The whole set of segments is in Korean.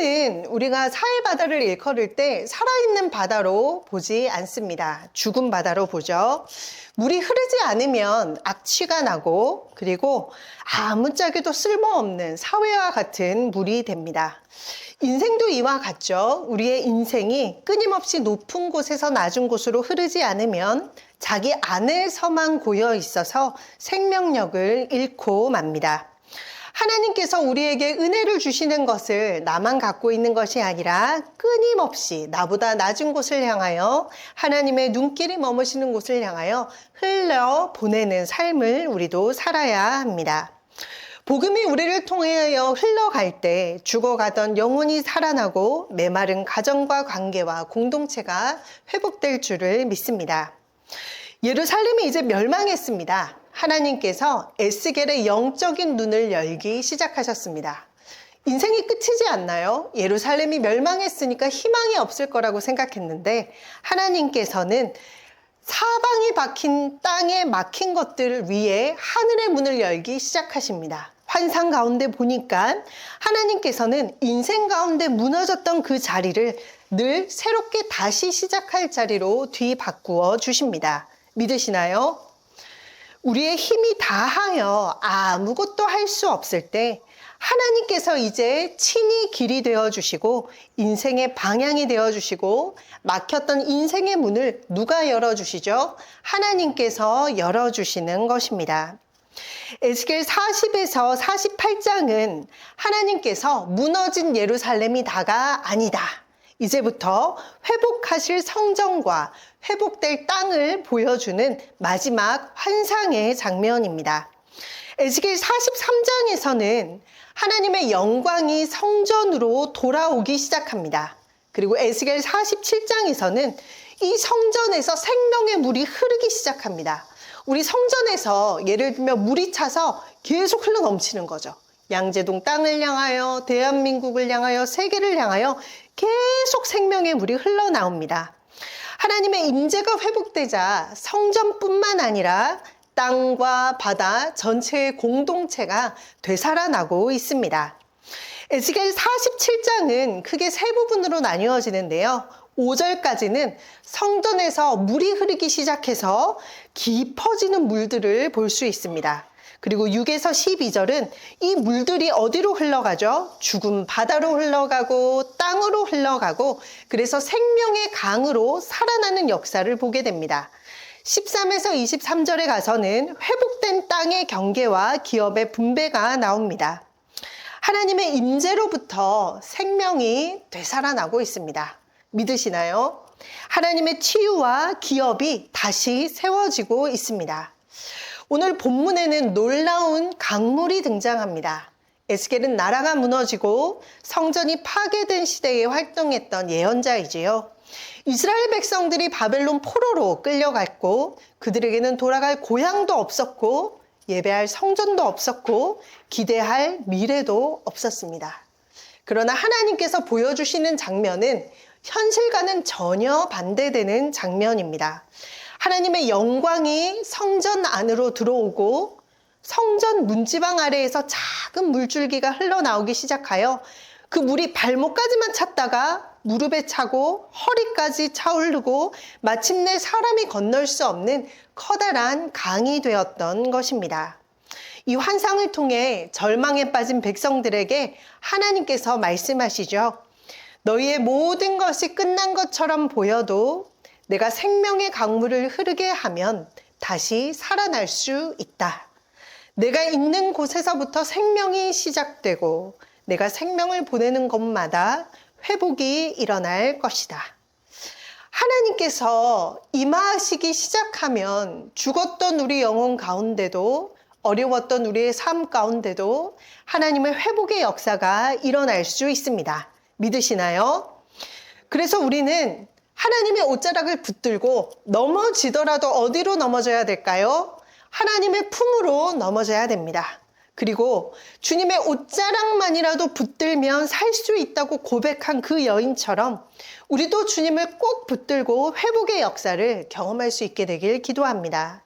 하나님은 우리가 사해바다를 일컬을 때 살아있는 바다로 보지 않습니다. 죽은 바다로 보죠. 물이 흐르지 않으면 악취가 나고, 그리고 아무짝에도 쓸모없는 사회와 같은 물이 됩니다. 인생도 이와 같죠. 우리의 인생이 끊임없이 높은 곳에서 낮은 곳으로 흐르지 않으면 자기 안에서만 고여 있어서 생명력을 잃고 맙니다. 하나님께서 우리에게 은혜를 주시는 것을 나만 갖고 있는 것이 아니라 끊임없이 나보다 낮은 곳을 향하여 하나님의 눈길이 머무시는 곳을 향하여 흘려 보내는 삶을 우리도 살아야 합니다. 복음이 우리를 통하여 흘러갈 때 죽어가던 영혼이 살아나고 메마른 가정과 관계와 공동체가 회복될 줄을 믿습니다. 예루살렘이 이제 멸망했습니다. 하나님께서 에스겔의 영적인 눈을 열기 시작하셨습니다. 인생이 끝이지 않나요? 예루살렘이 멸망했으니까 희망이 없을 거라고 생각했는데 하나님께서는 사방이 박힌 땅에 막힌 것들 위에 하늘의 문을 열기 시작하십니다. 환상 가운데 보니까 하나님께서는 인생 가운데 무너졌던 그 자리를 늘 새롭게 다시 시작할 자리로 뒤바꾸어 주십니다. 믿으시나요? 우리의 힘이 다하여 아무것도 할 수 없을 때 하나님께서 이제 친히 길이 되어주시고 인생의 방향이 되어주시고 막혔던 인생의 문을 누가 열어주시죠? 하나님께서 열어주시는 것입니다. 에스겔 40에서 48장은 하나님께서 무너진 예루살렘이 다가 아니다. 이제부터 회복하실 성전과 회복될 땅을 보여주는 마지막 환상의 장면입니다. 에스겔 43장에서는 하나님의 영광이 성전으로 돌아오기 시작합니다. 그리고 에스겔 47장에서는 이 성전에서 생명의 물이 흐르기 시작합니다. 우리 성전에서 예를 들면 물이 차서 계속 흘러 넘치는 거죠. 양재동 땅을 향하여, 대한민국을 향하여, 세계를 향하여 계속 생명의 물이 흘러나옵니다. 하나님의 임재가 회복되자 성전뿐만 아니라 땅과 바다 전체의 공동체가 되살아나고 있습니다. 에스겔 47장은 크게 세 부분으로 나뉘어지는데요. 5절까지는 성전에서 물이 흐르기 시작해서 깊어지는 물들을 볼 수 있습니다. 그리고 6에서 12절은 이 물들이 어디로 흘러가죠? 죽은 바다로 흘러가고 땅으로 흘러가고 그래서 생명의 강으로 살아나는 역사를 보게 됩니다. 13에서 23절에 가서는 회복된 땅의 경계와 기업의 분배가 나옵니다. 하나님의 임재로부터 생명이 되살아나고 있습니다. 믿으시나요? 하나님의 치유와 기업이 다시 세워지고 있습니다. 오늘 본문에는 놀라운 강물이 등장합니다. 에스겔은 나라가 무너지고 성전이 파괴된 시대에 활동했던 예언자이지요. 이스라엘 백성들이 바벨론 포로로 끌려갔고 그들에게는 돌아갈 고향도 없었고 예배할 성전도 없었고 기대할 미래도 없었습니다. 그러나 하나님께서 보여주시는 장면은 현실과는 전혀 반대되는 장면입니다. 하나님의 영광이 성전 안으로 들어오고 성전 문지방 아래에서 작은 물줄기가 흘러나오기 시작하여 그 물이 발목까지만 찼다가 무릎에 차고 허리까지 차오르고 마침내 사람이 건널 수 없는 커다란 강이 되었던 것입니다. 이 환상을 통해 절망에 빠진 백성들에게 하나님께서 말씀하시죠. 너희의 모든 것이 끝난 것처럼 보여도 내가 생명의 강물을 흐르게 하면 다시 살아날 수 있다. 내가 있는 곳에서부터 생명이 시작되고 내가 생명을 보내는 곳마다 회복이 일어날 것이다. 하나님께서 임하시기 시작하면 죽었던 우리 영혼 가운데도 어려웠던 우리의 삶 가운데도 하나님의 회복의 역사가 일어날 수 있습니다. 믿으시나요? 그래서 우리는 하나님의 옷자락을 붙들고 넘어지더라도 어디로 넘어져야 될까요? 하나님의 품으로 넘어져야 됩니다. 그리고 주님의 옷자락만이라도 붙들면 살 수 있다고 고백한 그 여인처럼 우리도 주님을 꼭 붙들고 회복의 역사를 경험할 수 있게 되길 기도합니다.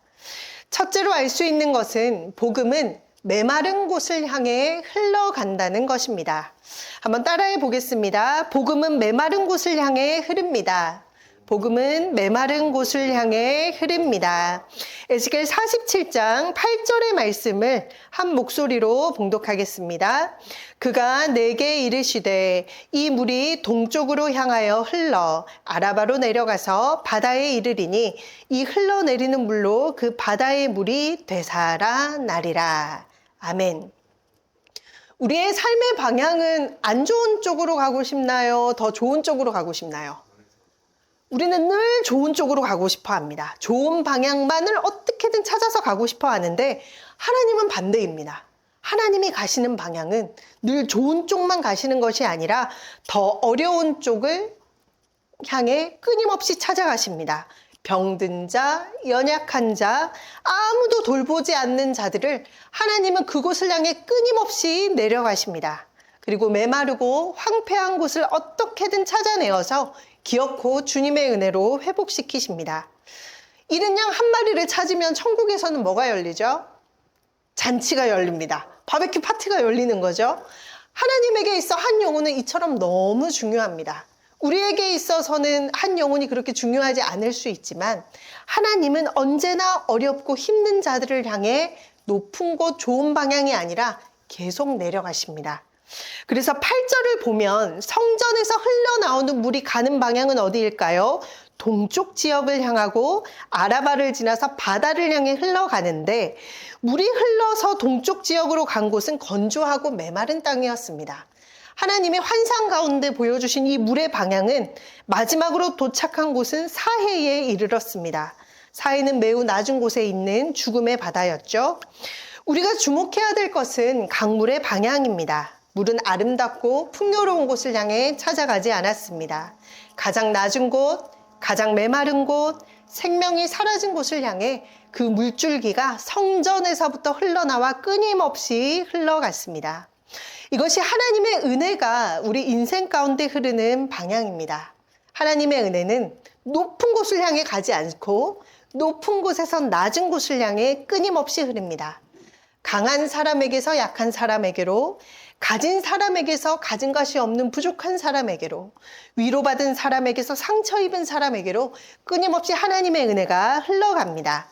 첫째로 알 수 있는 것은 복음은 메마른 곳을 향해 흘러간다는 것입니다. 한번 따라해 보겠습니다. 복음은 메마른 곳을 향해 흐릅니다. 복음은 메마른 곳을 향해 흐릅니다. 에스겔 47장 8절의 말씀을 한 목소리로 봉독하겠습니다. 그가 내게 이르시되 이 물이 동쪽으로 향하여 흘러 아라바로 내려가서 바다에 이르리니 이 흘러내리는 물로 그 바다의 물이 되살아나리라. 아멘. 우리의 삶의 방향은 안 좋은 쪽으로 가고 싶나요? 더 좋은 쪽으로 가고 싶나요? 우리는 늘 좋은 쪽으로 가고 싶어 합니다. 좋은 방향만을 어떻게든 찾아서 가고 싶어 하는데 하나님은 반대입니다. 하나님이 가시는 방향은 늘 좋은 쪽만 가시는 것이 아니라 더 어려운 쪽을 향해 끊임없이 찾아가십니다. 병든 자, 연약한 자, 아무도 돌보지 않는 자들을 하나님은 그곳을 향해 끊임없이 내려가십니다. 그리고 메마르고 황폐한 곳을 어떻게든 찾아내어서 기어코 주님의 은혜로 회복시키십니다. 이른 양 한 마리를 찾으면 천국에서는 뭐가 열리죠? 잔치가 열립니다. 바베큐 파티가 열리는 거죠. 하나님에게 있어 한 영혼은 이처럼 너무 중요합니다. 우리에게 있어서는 한 영혼이 그렇게 중요하지 않을 수 있지만 하나님은 언제나 어렵고 힘든 자들을 향해 높은 곳 좋은 방향이 아니라 계속 내려가십니다. 그래서 8절을 보면 성전에서 흘러나오는 물이 가는 방향은 어디일까요? 동쪽 지역을 향하고 아라바를 지나서 바다를 향해 흘러가는데 물이 흘러서 동쪽 지역으로 간 곳은 건조하고 메마른 땅이었습니다. 하나님의 환상 가운데 보여주신 이 물의 방향은 마지막으로 도착한 곳은 사해에 이르렀습니다. 사해는 매우 낮은 곳에 있는 죽음의 바다였죠. 우리가 주목해야 될 것은 강물의 방향입니다. 물은 아름답고 풍요로운 곳을 향해 찾아가지 않았습니다. 가장 낮은 곳, 가장 메마른 곳, 생명이 사라진 곳을 향해 그 물줄기가 성전에서부터 흘러나와 끊임없이 흘러갔습니다. 이것이 하나님의 은혜가 우리 인생 가운데 흐르는 방향입니다. 하나님의 은혜는 높은 곳을 향해 가지 않고 높은 곳에서 낮은 곳을 향해 끊임없이 흐릅니다. 강한 사람에게서 약한 사람에게로, 가진 사람에게서 가진 것이 없는 부족한 사람에게로, 위로받은 사람에게서 상처 입은 사람에게로 끊임없이 하나님의 은혜가 흘러갑니다.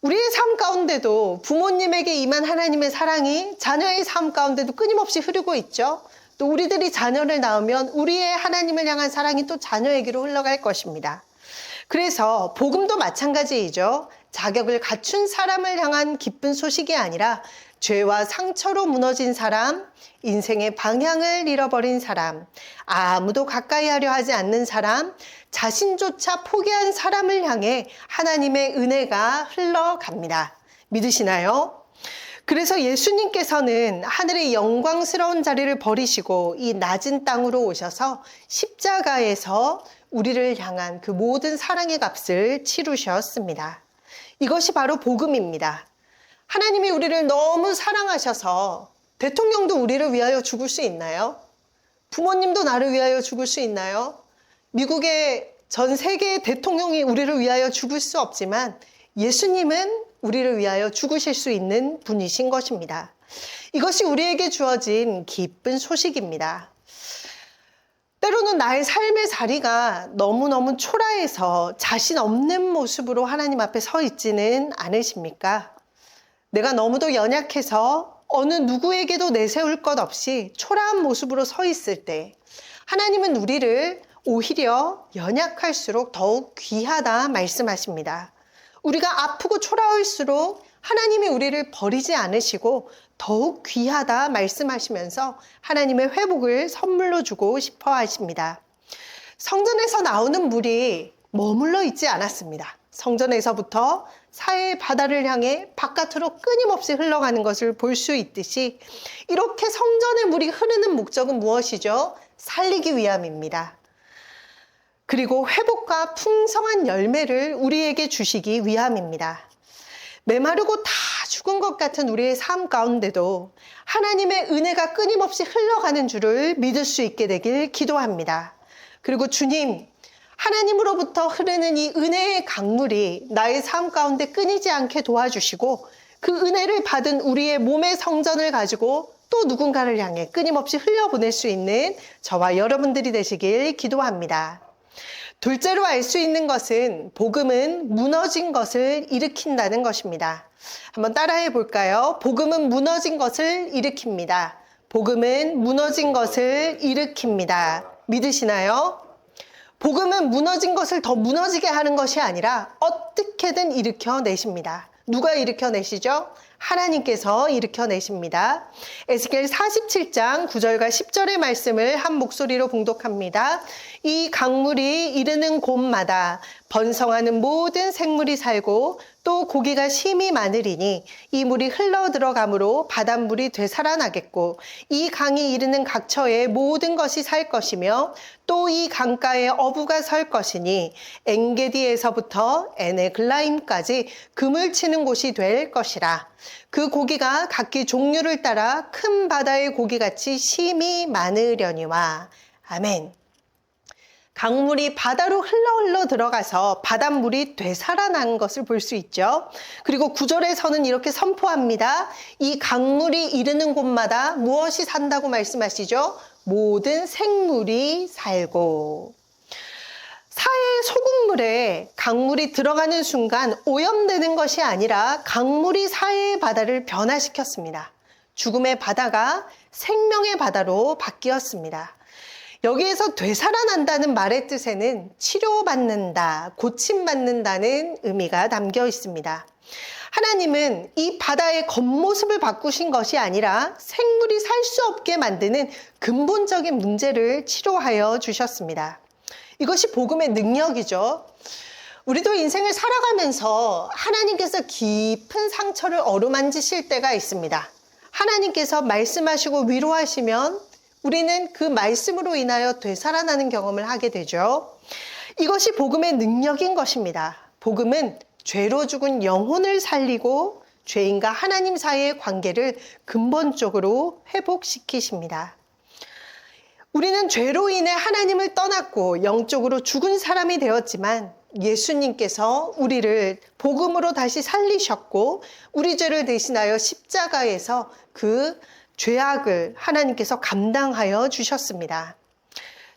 우리의 삶 가운데도 부모님에게 임한 하나님의 사랑이 자녀의 삶 가운데도 끊임없이 흐르고 있죠. 또 우리들이 자녀를 낳으면 우리의 하나님을 향한 사랑이 또 자녀에게로 흘러갈 것입니다. 그래서 복음도 마찬가지이죠. 자격을 갖춘 사람을 향한 기쁜 소식이 아니라 죄와 상처로 무너진 사람, 인생의 방향을 잃어버린 사람, 아무도 가까이 하려 하지 않는 사람, 자신조차 포기한 사람을 향해 하나님의 은혜가 흘러갑니다. 믿으시나요? 그래서 예수님께서는 하늘의 영광스러운 자리를 버리시고 이 낮은 땅으로 오셔서 십자가에서 우리를 향한 그 모든 사랑의 값을 치르셨습니다. 이것이 바로 복음입니다. 하나님이 우리를 너무 사랑하셔서 대통령도 우리를 위하여 죽을 수 있나요? 부모님도 나를 위하여 죽을 수 있나요? 미국의 전 세계의 대통령이 우리를 위하여 죽을 수 없지만 예수님은 우리를 위하여 죽으실 수 있는 분이신 것입니다. 이것이 우리에게 주어진 기쁜 소식입니다. 때로는 나의 삶의 자리가 너무너무 초라해서 자신 없는 모습으로 하나님 앞에 서 있지는 않으십니까? 내가 너무도 연약해서 어느 누구에게도 내세울 것 없이 초라한 모습으로 서 있을 때 하나님은 우리를 오히려 연약할수록 더욱 귀하다 말씀하십니다. 우리가 아프고 초라할수록 하나님이 우리를 버리지 않으시고 더욱 귀하다 말씀하시면서 하나님의 회복을 선물로 주고 싶어 하십니다. 성전에서 나오는 물이 머물러 있지 않았습니다. 성전에서부터 사해의 바다를 향해 바깥으로 끊임없이 흘러가는 것을 볼 수 있듯이 이렇게 성전의 물이 흐르는 목적은 무엇이죠? 살리기 위함입니다. 그리고 회복과 풍성한 열매를 우리에게 주시기 위함입니다. 메마르고 다 죽은 것 같은 우리의 삶 가운데도 하나님의 은혜가 끊임없이 흘러가는 줄을 믿을 수 있게 되길 기도합니다. 그리고 주님, 하나님으로부터 흐르는 이 은혜의 강물이 나의 삶 가운데 끊이지 않게 도와주시고 그 은혜를 받은 우리의 몸의 성전을 가지고 또 누군가를 향해 끊임없이 흘려보낼 수 있는 저와 여러분들이 되시길 기도합니다. 둘째로 알 수 있는 것은 복음은 무너진 것을 일으킨다는 것입니다. 한번 따라해 볼까요? 복음은 무너진 것을 일으킵니다. 복음은 무너진 것을 일으킵니다. 믿으시나요? 복음은 무너진 것을 더 무너지게 하는 것이 아니라 어떻게든 일으켜내십니다. 누가 일으켜내시죠? 하나님께서 일으켜내십니다. 에스겔 47장 9절과 10절의 말씀을 한 목소리로 봉독합니다. 이 강물이 이르는 곳마다 번성하는 모든 생물이 살고 또 고기가 심히 많으리니 이 물이 흘러 들어가므로 바닷물이 되살아나겠고 이 강이 이르는 각처에 모든 것이 살 것이며 또 이 강가에 어부가 설 것이니 엔게디에서부터 에네글라임까지 금을 치는 곳이 될 것이라. 그 고기가 각기 종류를 따라 큰 바다의 고기같이 심히 많으려니와. 아멘. 강물이 바다로 흘러 들어가서 바닷물이 되살아난 것을 볼 수 있죠. 그리고 9절에서는 이렇게 선포합니다. 이 강물이 이르는 곳마다 무엇이 산다고 말씀하시죠? 모든 생물이 살고. 사해의 소금물에 강물이 들어가는 순간 오염되는 것이 아니라 강물이 사해의 바다를 변화시켰습니다. 죽음의 바다가 생명의 바다로 바뀌었습니다. 여기에서 되살아난다는 말의 뜻에는 치료받는다, 고침받는다는 의미가 담겨 있습니다. 하나님은 이 바다의 겉모습을 바꾸신 것이 아니라 생물이 살 수 없게 만드는 근본적인 문제를 치료하여 주셨습니다. 이것이 복음의 능력이죠. 우리도 인생을 살아가면서 하나님께서 깊은 상처를 어루만지실 때가 있습니다. 하나님께서 말씀하시고 위로하시면 우리는 그 말씀으로 인하여 되살아나는 경험을 하게 되죠. 이것이 복음의 능력인 것입니다. 복음은 죄로 죽은 영혼을 살리고 죄인과 하나님 사이의 관계를 근본적으로 회복시키십니다. 우리는 죄로 인해 하나님을 떠났고 영적으로 죽은 사람이 되었지만 예수님께서 우리를 복음으로 다시 살리셨고 우리 죄를 대신하여 십자가에서 그 죄악을 하나님께서 감당하여 주셨습니다.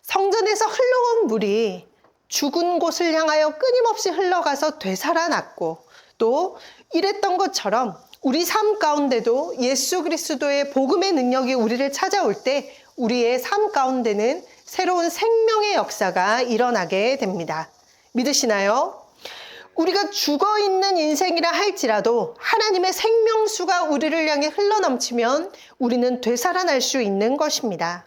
성전에서 흘러온 물이 죽은 곳을 향하여 끊임없이 흘러가서 되살아났고 또 이랬던 것처럼 우리 삶 가운데도 예수 그리스도의 복음의 능력이 우리를 찾아올 때 우리의 삶 가운데는 새로운 생명의 역사가 일어나게 됩니다. 믿으시나요? 우리가 죽어있는 인생이라 할지라도 하나님의 생명수가 우리를 향해 흘러넘치면 우리는 되살아날 수 있는 것입니다.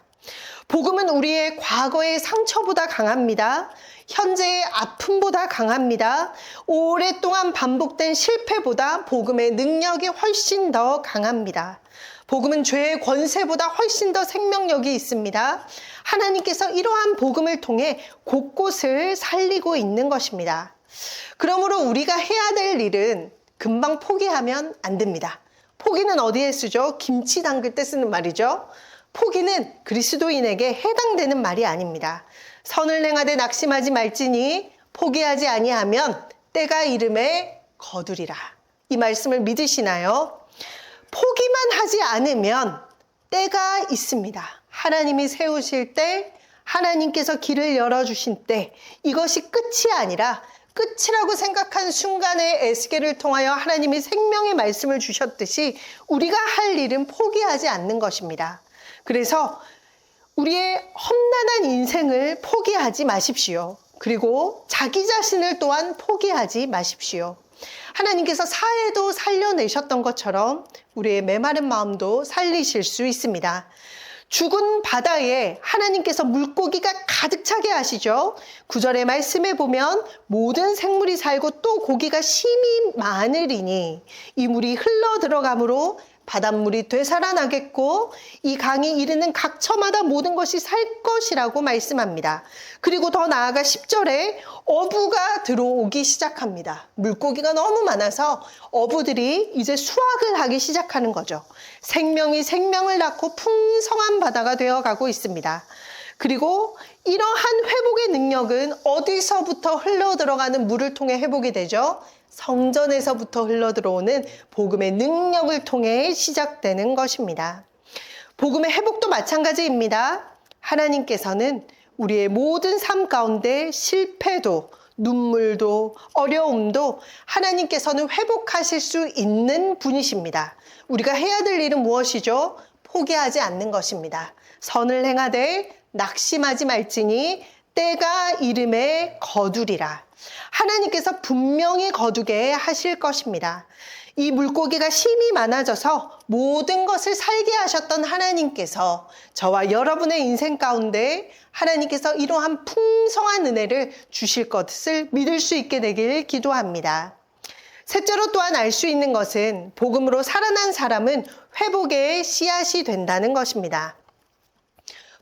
복음은 우리의 과거의 상처보다 강합니다. 현재의 아픔보다 강합니다. 오랫동안 반복된 실패보다 복음의 능력이 훨씬 더 강합니다. 복음은 죄의 권세보다 훨씬 더 생명력이 있습니다. 하나님께서 이러한 복음을 통해 곳곳을 살리고 있는 것입니다. 그러므로 우리가 해야 될 일은 금방 포기하면 안 됩니다. 포기는 어디에 쓰죠? 김치 담글 때 쓰는 말이죠. 포기는 그리스도인에게 해당되는 말이 아닙니다. 선을 행하되 낙심하지 말지니 포기하지 아니하면 때가 이름에 거두리라. 이 말씀을 믿으시나요? 포기만 하지 않으면 때가 있습니다. 하나님이 세우실 때, 하나님께서 길을 열어주신 때, 이것이 끝이 아니라 끝이라고 생각한 순간에 에스겔을 통하여 하나님이 생명의 말씀을 주셨듯이 우리가 할 일은 포기하지 않는 것입니다. 그래서 우리의 험난한 인생을 포기하지 마십시오. 그리고 자기 자신을 또한 포기하지 마십시오. 하나님께서 사해도 살려내셨던 것처럼 우리의 메마른 마음도 살리실 수 있습니다. 죽은 바다에 하나님께서 물고기가 가득 차게 하시죠. 9절의 말씀에 보면 모든 생물이 살고 또 고기가 심히 많으리니 이 물이 흘러 들어가므로 바닷물이 되살아나겠고 이 강이 이르는 각처마다 모든 것이 살 것이라고 말씀합니다. 그리고 더 나아가 10절에 어부가 들어오기 시작합니다. 물고기가 너무 많아서 어부들이 이제 수확을 하기 시작하는 거죠. 생명이 생명을 낳고 풍성한 바다가 되어가고 있습니다. 그리고 이러한 회복의 능력은 어디서부터 흘러 들어가는 물을 통해 회복이 되죠? 성전에서부터 흘러들어오는 복음의 능력을 통해 시작되는 것입니다. 복음의 회복도 마찬가지입니다. 하나님께서는 우리의 모든 삶 가운데 실패도, 눈물도, 어려움도 하나님께서는 회복하실 수 있는 분이십니다. 우리가 해야 될 일은 무엇이죠? 포기하지 않는 것입니다. 선을 행하되 낙심하지 말지니 때가 이름에 거두리라. 하나님께서 분명히 거두게 하실 것입니다. 이 물고기가 힘이 많아져서 모든 것을 살게 하셨던 하나님께서 저와 여러분의 인생 가운데 하나님께서 이러한 풍성한 은혜를 주실 것을 믿을 수 있게 되길 기도합니다. 셋째로 또한 알 수 있는 것은 복음으로 살아난 사람은 회복의 씨앗이 된다는 것입니다.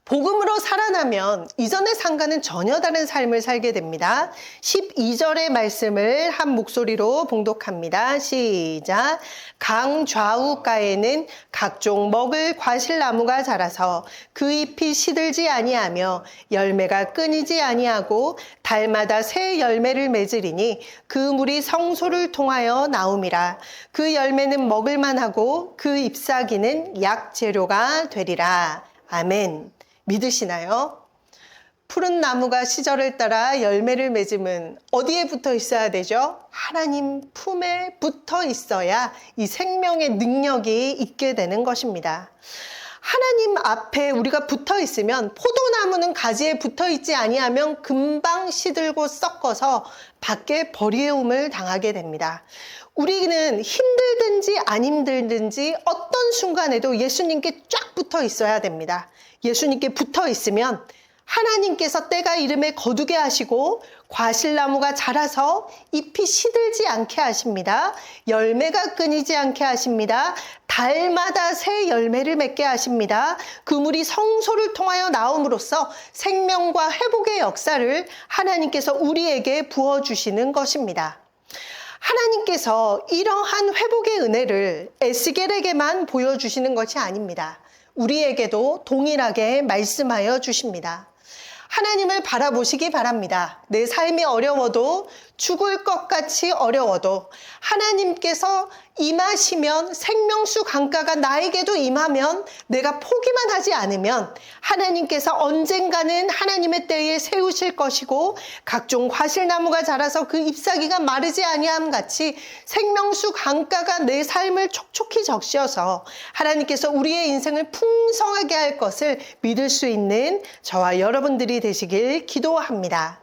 복음으로 살아나면 이전의 삶과는 전혀 다른 삶을 살게 됩니다. 12절의 말씀을 한 목소리로 봉독합니다. 시작. 강 좌우가에는 각종 먹을 과실나무가 자라서 그 잎이 시들지 아니하며 열매가 끊이지 아니하고 달마다 새 열매를 맺으리니 그 물이 성소를 통하여 나옴이라. 그 열매는 먹을만하고 그 잎사귀는 약재료가 되리라. 아멘. 믿으시나요? 푸른 나무가 시절을 따라 열매를 맺으면 어디에 붙어 있어야 되죠? 하나님 품에 붙어 있어야 이 생명의 능력이 있게 되는 것입니다. 하나님 앞에 우리가 붙어 있으면 포도나무는 가지에 붙어 있지 아니하면 금방 시들고 썩어서 밖에 버리움을 당하게 됩니다. 우리는 힘들든지 안 힘들든지 어떤 순간에도 예수님께 쫙 붙어 있어야 됩니다. 예수님께 붙어 있으면 하나님께서 때가 이름에 거두게 하시고 과실나무가 자라서 잎이 시들지 않게 하십니다. 열매가 끊이지 않게 하십니다. 달마다 새 열매를 맺게 하십니다. 그 물이 성소를 통하여 나옴으로써 생명과 회복의 역사를 하나님께서 우리에게 부어주시는 것입니다. 하나님께서 이러한 회복의 은혜를 에스겔에게만 보여주시는 것이 아닙니다. 우리에게도 동일하게 말씀하여 주십니다. 하나님을 바라보시기 바랍니다. 내 삶이 어려워도 죽을 것 같이 어려워도 하나님께서 임하시면 생명수 강가가 나에게도 임하면 내가 포기만 하지 않으면 하나님께서 언젠가는 하나님의 때에 세우실 것이고 각종 과실나무가 자라서 그 잎사귀가 마르지 아니함 같이 생명수 강가가 내 삶을 촉촉히 적셔서 하나님께서 우리의 인생을 풍성하게 할 것을 믿을 수 있는 저와 여러분들이 되시길 기도합니다.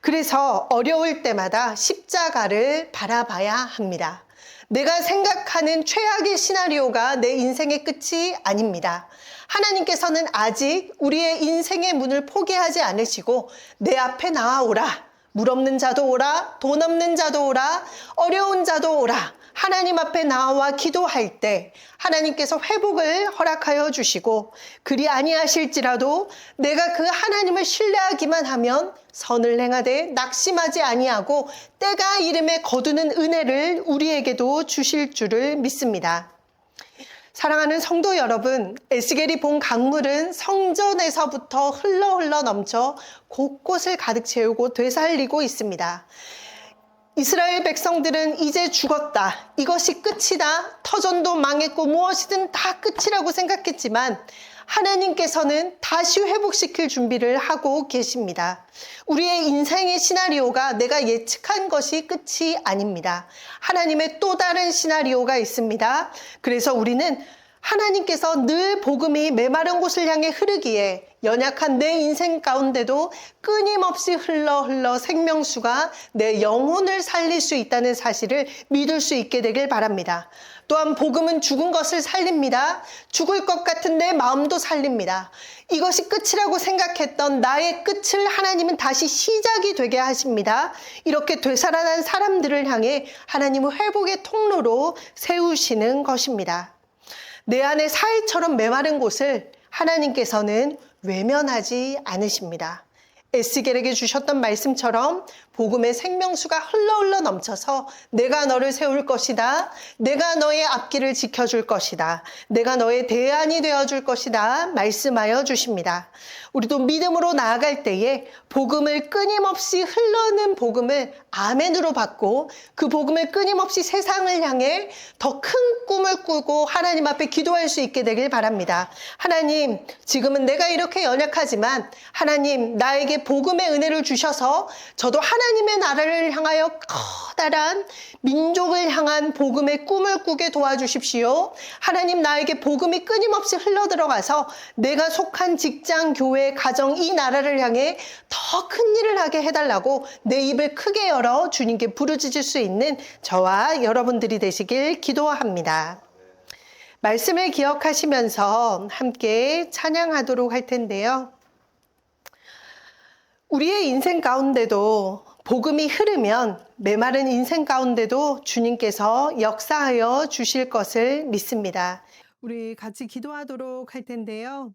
그래서 어려울 때마다 십자가를 바라봐야 합니다. 내가 생각하는 최악의 시나리오가 내 인생의 끝이 아닙니다. 하나님께서는 아직 우리의 인생의 문을 포기하지 않으시고 내 앞에 나아오라. 물 없는 자도 오라. 돈 없는 자도 오라. 어려운 자도 오라. 하나님 앞에 나와 기도할 때 하나님께서 회복을 허락하여 주시고 그리 아니하실지라도 내가 그 하나님을 신뢰하기만 하면 선을 행하되 낙심하지 아니하고 때가 이름에 거두는 은혜를 우리에게도 주실 줄을 믿습니다. 사랑하는 성도 여러분, 에스겔이 본 강물은 성전에서부터 흘러 넘쳐 곳곳을 가득 채우고 되살리고 있습니다. 이스라엘 백성들은 이제 죽었다. 이것이 끝이다. 터전도 망했고 무엇이든 다 끝이라고 생각했지만 하나님께서는 다시 회복시킬 준비를 하고 계십니다. 우리의 인생의 시나리오가 내가 예측한 것이 끝이 아닙니다. 하나님의 또 다른 시나리오가 있습니다. 그래서 우리는 하나님께서 늘 복음이 메마른 곳을 향해 흐르기에 연약한 내 인생 가운데도 끊임없이 흘러 생명수가 내 영혼을 살릴 수 있다는 사실을 믿을 수 있게 되길 바랍니다. 또한 복음은 죽은 것을 살립니다. 죽을 것 같은 내 마음도 살립니다. 이것이 끝이라고 생각했던 나의 끝을 하나님은 다시 시작이 되게 하십니다. 이렇게 되살아난 사람들을 향해 하나님은 회복의 통로로 세우시는 것입니다. 내 안에 사이처럼 메마른 곳을 하나님께서는 외면하지 않으십니다. 에스겔에게 주셨던 말씀처럼 복음의 생명수가 흘러 넘쳐서 내가 너를 세울 것이다. 내가 너의 앞길을 지켜줄 것이다. 내가 너의 대안이 되어줄 것이다. 말씀하여 주십니다. 우리도 믿음으로 나아갈 때에 복음을 끊임없이 흘러는 복음을 아멘으로 받고 그 복음을 끊임없이 세상을 향해 더 큰 꿈을 꾸고 하나님 앞에 기도할 수 있게 되길 바랍니다. 하나님, 지금은 내가 이렇게 연약하지만 하나님 나에게 복음의 은혜를 주셔서 저도 하나님의 나라를 향하여 커다란 민족을 향한 복음의 꿈을 꾸게 도와주십시오. 하나님, 나에게 복음이 끊임없이 흘러들어가서 내가 속한 직장, 교회, 가정, 이 나라를 향해 더 큰 일을 하게 해달라고 내 입을 크게 열어 주님께 부르짖을 수 있는 저와 여러분들이 되시길 기도합니다. 말씀을 기억하시면서 함께 찬양하도록 할 텐데요. 우리의 인생 가운데도 복음이 흐르면 메마른 인생 가운데도 주님께서 역사하여 주실 것을 믿습니다. 우리 같이 기도하도록 할 텐데요.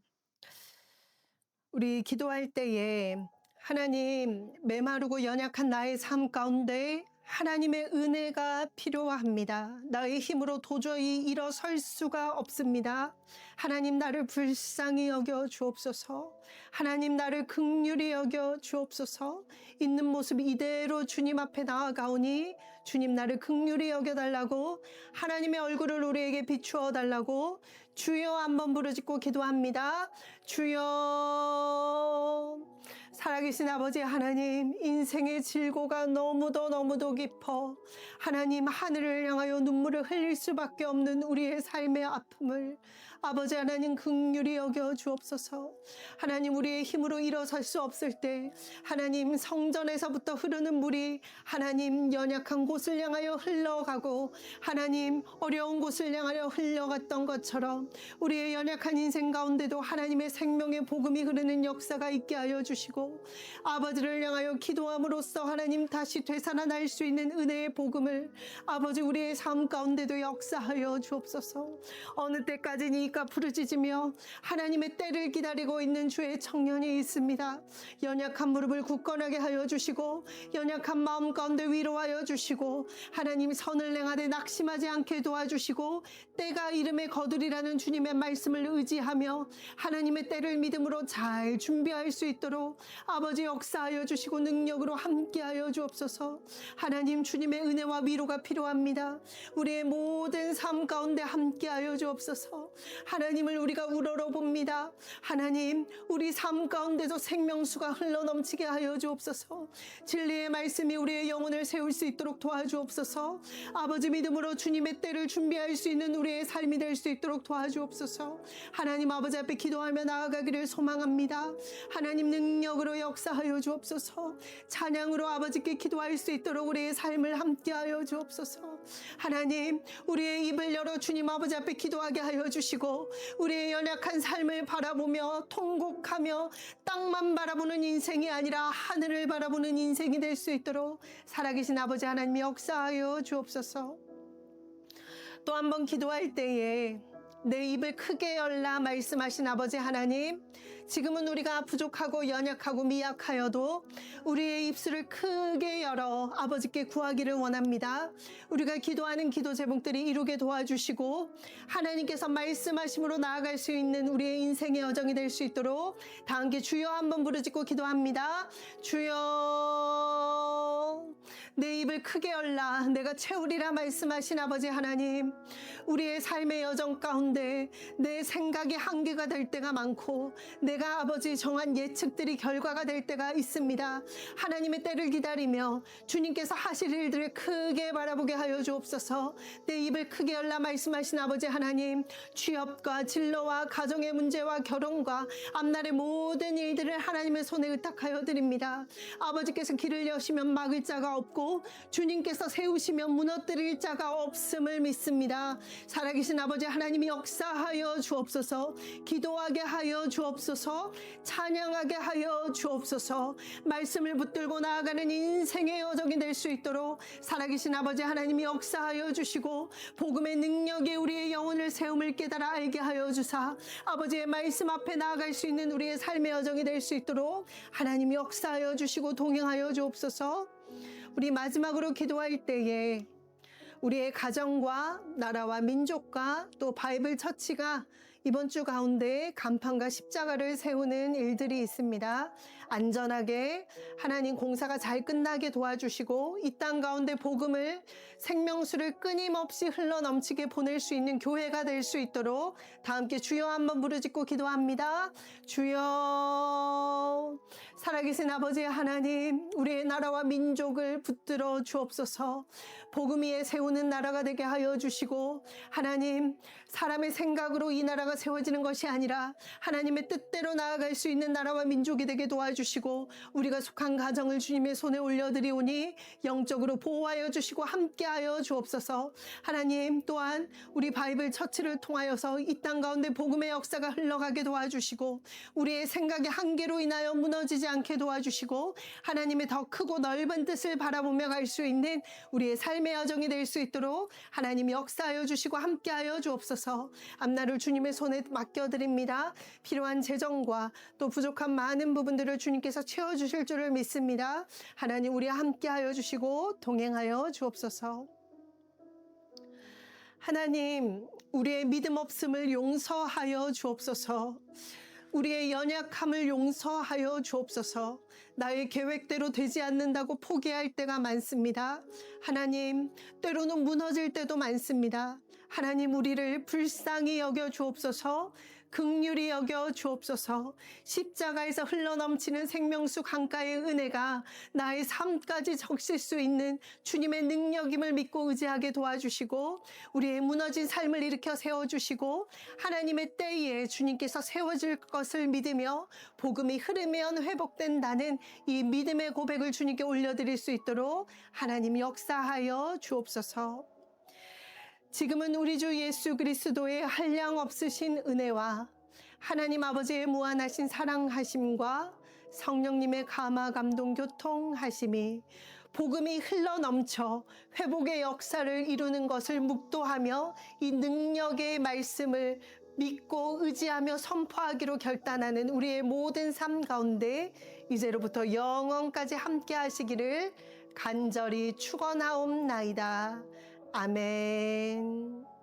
우리 기도할 때에 하나님, 메마르고 연약한 나의 삶 가운데 하나님의 은혜가 필요합니다. 나의 힘으로 도저히 일어설 수가 없습니다. 하나님, 나를 불쌍히 여겨 주옵소서. 하나님, 나를 긍휼히 여겨 주옵소서. 있는 모습 이대로 주님 앞에 나아가오니 주님, 나를 긍휼히 여겨달라고, 하나님의 얼굴을 우리에게 비추어 달라고 주여 한번 부르짖고 기도합니다. 주여. 살아계신 아버지 하나님, 인생의 질고가 너무도 깊어 하나님, 하늘을 향하여 눈물을 흘릴 수밖에 없는 우리의 삶의 아픔을 아버지 하나님 긍휼히 여겨 주옵소서. 하나님, 우리의 힘으로 일어설 수 없을 때 하나님, 성전에서부터 흐르는 물이 하나님 연약한 곳을 향하여 흘러가고 하나님 어려운 곳을 향하여 흘러갔던 것처럼 우리의 연약한 인생 가운데도 하나님의 생명의 복음이 흐르는 역사가 있게 하여 주시고 아버지를 향하여 기도함으로써 하나님 다시 되살아날 수 있는 은혜의 복음을 아버지 우리의 삶 가운데도 역사하여 주옵소서. 어느 때까지니 이까 부르짖으며 하나님의 때를 기다리고 있는 주의 청년이 있습니다. 연약한 무릎을 굳건하게 하여 주시고 연약한 마음 가운데 위로하여 주시고 하나님 선을 행하되 낙심하지 않게 도와주시고 때가 이름의 거두리라는 주님의 말씀을 의지하며 하나님의 때를 믿음으로 잘 준비할 수 있도록 아버지 역사하여 주시고 능력으로 함께하여 주옵소서. 하나님, 주님의 은혜와 위로가 필요합니다. 우리의 모든 삶 가운데 함께하여 주옵소서. 하나님을 우리가 우러러봅니다. 하나님, 우리 삶 가운데도 생명수가 흘러넘치게 하여 주옵소서. 진리의 말씀이 우리의 영혼을 세울 수 있도록 도와주옵소서. 아버지, 믿음으로 주님의 때를 준비할 수 있는 우리의 삶이 될 수 있도록 도와주옵소서. 하나님 아버지 앞에 기도하며 나아가기를 소망합니다. 하나님, 능력으로 역사하여 주옵소서. 찬양으로 아버지께 기도할 수 있도록 우리의 삶을 함께하여 주옵소서. 하나님, 우리의 입을 열어 주님 아버지 앞에 기도하게 하여 주시고 우리의 연약한 삶을 바라보며 통곡하며 땅만 바라보는 인생이 아니라 하늘을 바라보는 인생이 될 수 있도록 살아계신 아버지 하나님 역사하여 주옵소서. 또 한 번 기도할 때에 내 입을 크게 열라 말씀하신 아버지 하나님, 지금은 우리가 부족하고 연약하고 미약하여도 우리의 입술을 크게 열어 아버지께 구하기를 원합니다. 우리가 기도하는 기도 제목들이 이루게 도와주시고 하나님께서 말씀하심으로 나아갈 수 있는 우리의 인생의 여정이 될 수 있도록 다 함께 주여 한번 부르짖고 기도합니다. 주여. 내 입을 크게 열라 내가 채우리라 말씀하신 아버지 하나님, 우리의 삶의 여정 가운데 내 생각이 한계가 될 때가 많고 내가 아버지 정한 예측들이 결과가 될 때가 있습니다. 하나님의 때를 기다리며 주님께서 하실 일들을 크게 바라보게 하여 주옵소서. 내 입을 크게 열라 말씀하신 아버지 하나님, 취업과 진로와 가정의 문제와 결혼과 앞날의 모든 일들을 하나님의 손에 의탁하여 드립니다. 아버지께서 길을 여시면 막을 자가 없고 주님께서 세우시면 무너뜨릴 자가 없음을 믿습니다. 살아계신 아버지 하나님이 역사하여 주옵소서. 기도하게 하여 주옵소서. 찬양하게 하여 주옵소서. 말씀을 붙들고 나아가는 인생의 여정이 될 수 있도록 살아계신 아버지 하나님이 역사하여 주시고 복음의 능력에 우리의 영혼을 세움을 깨달아 알게 하여 주사 아버지의 말씀 앞에 나아갈 수 있는 우리의 삶의 여정이 될 수 있도록 하나님이 역사하여 주시고 동행하여 주옵소서. 우리 마지막으로 기도할 때에 우리의 가정과 나라와 민족과 또 바이블 처치가 이번 주 가운데 간판과 십자가를 세우는 일들이 있습니다. 안전하게 하나님 공사가 잘 끝나게 도와주시고 이 땅 가운데 복음을 생명수를 끊임없이 흘러넘치게 보낼 수 있는 교회가 될 수 있도록 다 함께 주여 한번 부르짖고 기도합니다. 주여, 살아계신 아버지 하나님, 우리의 나라와 민족을 붙들어 주옵소서. 복음 위에 세우는 나라가 되게 하여 주시고, 하나님, 사람의 생각으로 이 나라가 세워지는 것이 아니라 하나님의 뜻대로 나아갈 수 있는 나라와 민족이 되게 도와주시고, 우리가 속한 가정을 주님의 손에 올려드리오니 영적으로 보호하여 주시고 함께하여 주옵소서. 하나님, 또한 우리 바이블 처치를 통하여서 이 땅 가운데 복음의 역사가 흘러가게 도와주시고, 우리의 생각의 한계로 인하여 무너지지 않게 도와주시고, 하나님의 더 크고 넓은 뜻을 바라보며 갈 수 있는 우리의 삶의 여정이 될 수 있도록 하나님 역사하여 주시고 함께하여 주옵소서. 앞날을 주님의 손에 맡겨드립니다. 필요한 재정과 또 부족한 많은 부분들을 주님께서 채워주실 줄을 믿습니다. 하나님, 우리와 함께하여 주시고 동행하여 주옵소서. 하나님, 우리의 믿음 없음을 용서하여 주옵소서. 우리의 연약함을 용서하여 주옵소서. 나의 계획대로 되지 않는다고 포기할 때가 많습니다. 하나님, 때로는 무너질 때도 많습니다. 하나님, 우리를 불쌍히 여겨 주옵소서. 긍휼히 여겨 주옵소서. 십자가에서 흘러넘치는 생명수 강가의 은혜가 나의 삶까지 적실 수 있는 주님의 능력임을 믿고 의지하게 도와주시고, 우리의 무너진 삶을 일으켜 세워주시고, 하나님의 때에 주님께서 세워질 것을 믿으며 복음이 흐르면 회복된다는 이 믿음의 고백을 주님께 올려드릴 수 있도록 하나님 역사하여 주옵소서. 지금은 우리 주 예수 그리스도의 한량없으신 은혜와 하나님 아버지의 무한하신 사랑하심과 성령님의 감화 감동 교통하심이 복음이 흘러넘쳐 회복의 역사를 이루는 것을 묵도하며 이 능력의 말씀을 믿고 의지하며 선포하기로 결단하는 우리의 모든 삶 가운데 이제로부터 영원까지 함께 하시기를 간절히 축원하옵나이다. 아멘.